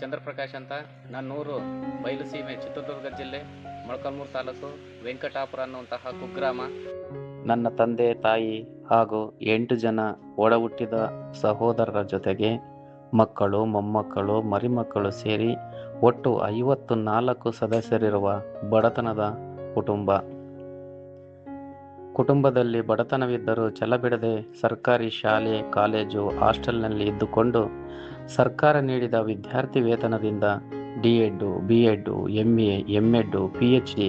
ಚಂದ್ರಪ್ರಕಾಶ್ ಅಂತ. ನನ್ನೂರು ಬಯಲುಸೀಮೆ, ಚಿತ್ರದುರ್ಗ ಜಿಲ್ಲೆ, ಮೊಳಕಾಲ್ಮೂರು ತಾಲೂಕು, ವೆಂಕಟಾಪುರ ಅನ್ನುವಂತಹ ಕುಗ್ರಾಮ. ನನ್ನ ತಂದೆ ತಾಯಿ ಹಾಗೂ 8 ಜನ ಒಡ ಹುಟ್ಟಿದ ಸಹೋದರರ ಜೊತೆಗೆ ಮಕ್ಕಳು, ಮೊಮ್ಮಕ್ಕಳು, ಮರಿಮಕ್ಕಳು ಸೇರಿ ಒಟ್ಟು 54 ಸದಸ್ಯರಿರುವ ಬಡತನದ ಕುಟುಂಬ. ಕುಟುಂಬದಲ್ಲಿ ಬಡತನವಿದ್ದರೂ ಛಲಬಿಡದೆ ಸರ್ಕಾರಿ ಶಾಲೆ, ಕಾಲೇಜು, ಹಾಸ್ಟೆಲ್ನಲ್ಲಿ ಇದ್ದುಕೊಂಡು ಸರ್ಕಾರ ನೀಡಿದ ವಿದ್ಯಾರ್ಥಿ ವೇತನದಿಂದ D.Ed, B.Ed, MA, M.Ed, PhD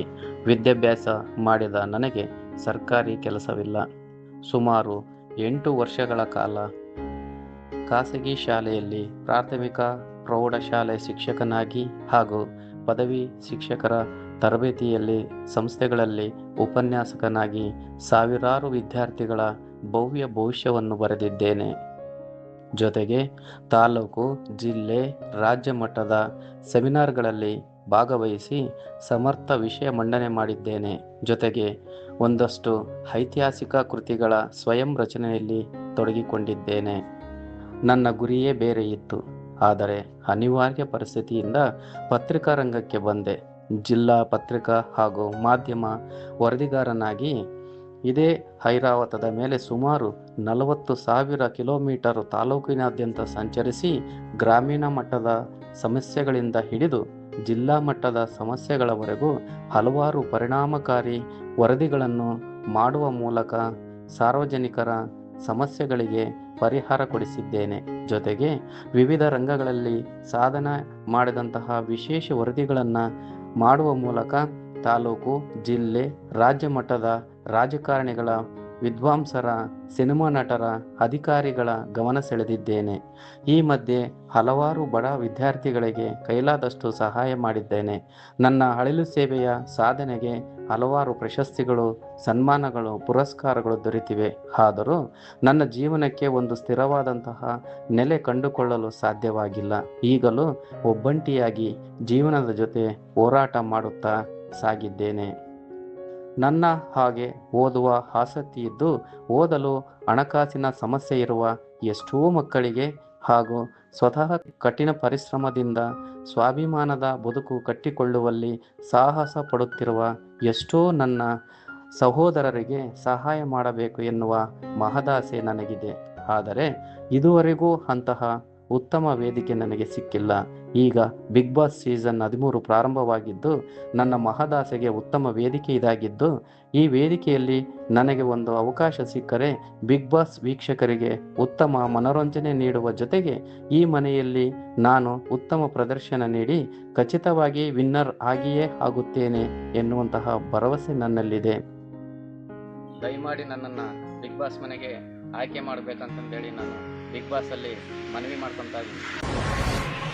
ವಿದ್ಯಾಭ್ಯಾಸ ಮಾಡಿದ ನನಗೆ ಸರ್ಕಾರಿ ಕೆಲಸವಿಲ್ಲ. ಸುಮಾರು 8 ವರ್ಷಗಳ ಕಾಲ ಖಾಸಗಿ ಶಾಲೆಯಲ್ಲಿ ಪ್ರಾಥಮಿಕ ಪ್ರೌಢಶಾಲೆ ಶಿಕ್ಷಕನಾಗಿ ಹಾಗೂ ಪದವಿ ಶಿಕ್ಷಕರ ತರಬೇತಿಯಲ್ಲಿ ಸಂಸ್ಥೆಗಳಲ್ಲಿ ಉಪನ್ಯಾಸಕನಾಗಿ ಸಾವಿರಾರು ವಿದ್ಯಾರ್ಥಿಗಳ ಭವ್ಯ ಭವಿಷ್ಯವನ್ನು ಬರೆದಿದ್ದೇನೆ. ಜೊತೆಗೆ ತಾಲೂಕು, ಜಿಲ್ಲೆ, ರಾಜ್ಯ ಮಟ್ಟದ ಸೆಮಿನಾರ್ಗಳಲ್ಲಿ ಭಾಗವಹಿಸಿ ಸಮರ್ಥ ವಿಷಯ ಮಂಡನೆ ಮಾಡಿದ್ದೇನೆ. ಜೊತೆಗೆ ಒಂದಷ್ಟು ಐತಿಹಾಸಿಕ ಕೃತಿಗಳ ಸ್ವಯಂ ರಚನೆಯಲ್ಲಿ ತೊಡಗಿಕೊಂಡಿದ್ದೇನೆ. ನನ್ನ ಗುರಿಯೇ ಬೇರೆ ಇತ್ತು. ಆದರೆ ಅನಿವಾರ್ಯ ಪರಿಸ್ಥಿತಿಯಿಂದ ಪತ್ರಿಕಾ ರಂಗಕ್ಕೆ ಬಂದೆ. ಜಿಲ್ಲಾ ಪತ್ರಿಕಾ ಹಾಗೂ ಮಾಧ್ಯಮ ವರದಿಗಾರನಾಗಿ ಇದೇ ಐರಾವತದ ಮೇಲೆ ಸುಮಾರು 40,000 ಕಿಲೋಮೀಟರ್ ತಾಲೂಕಿನಾದ್ಯಂತ ಸಂಚರಿಸಿ ಗ್ರಾಮೀಣ ಮಟ್ಟದ ಸಮಸ್ಯೆಗಳಿಂದ ಹಿಡಿದು ಜಿಲ್ಲಾ ಮಟ್ಟದ ಸಮಸ್ಯೆಗಳವರೆಗೂ ಹಲವಾರು ಪರಿಣಾಮಕಾರಿ ವರದಿಗಳನ್ನು ಮಾಡುವ ಮೂಲಕ ಸಾರ್ವಜನಿಕರ ಸಮಸ್ಯೆಗಳಿಗೆ ಪರಿಹಾರ ಕೊಡಿಸಿದ್ದೇನೆ. ಜೊತೆಗೆ ವಿವಿಧ ರಂಗಗಳಲ್ಲಿ ಸಾಧನೆ ಮಾಡಿದಂತಹ ವಿಶೇಷ ವರದಿಗಳನ್ನು ಮಾಡುವ ಮೂಲಕ ತಾಲೂಕು, ಜಿಲ್ಲೆ, ರಾಜ್ಯ ಮಟ್ಟದ ರಾಜಕಾರಣಿಗಳ, ವಿದ್ವಾಂಸರ, ಸಿನಿಮಾ ನಟರ, ಅಧಿಕಾರಿಗಳ ಗಮನ ಸೆಳೆದಿದ್ದೇನೆ. ಈ ಮಧ್ಯೆ ಹಲವಾರು ಬಡ ವಿದ್ಯಾರ್ಥಿಗಳಿಗೆ ಕೈಲಾದಷ್ಟು ಸಹಾಯ ಮಾಡಿದ್ದೇನೆ. ನನ್ನ ಅಳಿಲು ಸೇವೆಯ ಸಾಧನೆಗೆ ಹಲವಾರು ಪ್ರಶಸ್ತಿಗಳು, ಸನ್ಮಾನಗಳು, ಪುರಸ್ಕಾರಗಳು ದೊರೆತಿವೆ. ಆದರೂ ನನ್ನ ಜೀವನಕ್ಕೆ ಒಂದು ಸ್ಥಿರವಾದಂತಹ ನೆಲೆ ಕಂಡುಕೊಳ್ಳಲು ಸಾಧ್ಯವಾಗಿಲ್ಲ. ಈಗಲೂ ಒಬ್ಬಂಟಿಯಾಗಿ ಜೀವನದ ಜೊತೆ ಹೋರಾಟ ಮಾಡುತ್ತಾ ಸಾಗಿದ್ದೇನೆ. ನನ್ನ ಹಾಗೆ ಓದುವ ಆಸಕ್ತಿ ಇದ್ದು ಓದಲು ಹಣಕಾಸಿನ ಸಮಸ್ಯೆ ಇರುವ ಎಷ್ಟೋ ಮಕ್ಕಳಿಗೆ ಹಾಗೂ ಸ್ವತಃ ಕಠಿಣ ಪರಿಶ್ರಮದಿಂದ ಸ್ವಾಭಿಮಾನದ ಬದುಕು ಕಟ್ಟಿಕೊಳ್ಳುವಲ್ಲಿ ಸಾಹಸ ಪಡುತ್ತಿರುವ ಎಷ್ಟೋ ನನ್ನ ಸಹೋದರರಿಗೆ ಸಹಾಯ ಮಾಡಬೇಕು ಎನ್ನುವ ಮಹದಾಸೆ ನನಗಿದೆ. ಆದರೆ ಇದುವರೆಗೂ ಅಂತಹ ಉತ್ತಮ ವೇದಿಕೆ ನನಗೆ ಸಿಕ್ಕಿಲ್ಲ. ಈಗ ಬಿಗ್ ಬಾಸ್ ಸೀಸನ್ 13 ಪ್ರಾರಂಭವಾಗಿದ್ದು ನನ್ನ ಮಹದಾಸೆಗೆ ಉತ್ತಮ ವೇದಿಕೆ ಇದಾಗಿದ್ದು, ಈ ವೇದಿಕೆಯಲ್ಲಿ ನನಗೆ ಒಂದು ಅವಕಾಶ ಸಿಕ್ಕರೆ ಬಿಗ್ ಬಾಸ್ ವೀಕ್ಷಕರಿಗೆ ಉತ್ತಮ ಮನೋರಂಜನೆ ನೀಡುವ ಜೊತೆಗೆ ಈ ಮನೆಯಲ್ಲಿ ನಾನು ಉತ್ತಮ ಪ್ರದರ್ಶನ ನೀಡಿ ಖಚಿತವಾಗಿ ವಿನ್ನರ್ ಆಗಿಯೇ ಆಗುತ್ತೇನೆ ಎನ್ನುವಂತಹ ಭರವಸೆ ನನ್ನಲ್ಲಿದೆ. ದಯಮಾಡಿ ನನ್ನನ್ನು ಬಿಗ್ ಬಾಸ್ ಮನೆಗೆ ಆಯ್ಕೆ ಮಾಡಬೇಕಂತಂದೇಳಿ ನಾನು ಬಿಗ್ ಬಾಸಲ್ಲಿ ಮನವಿ ಮಾಡ್ಕೊತಾ ಇದ್ದೀನಿ.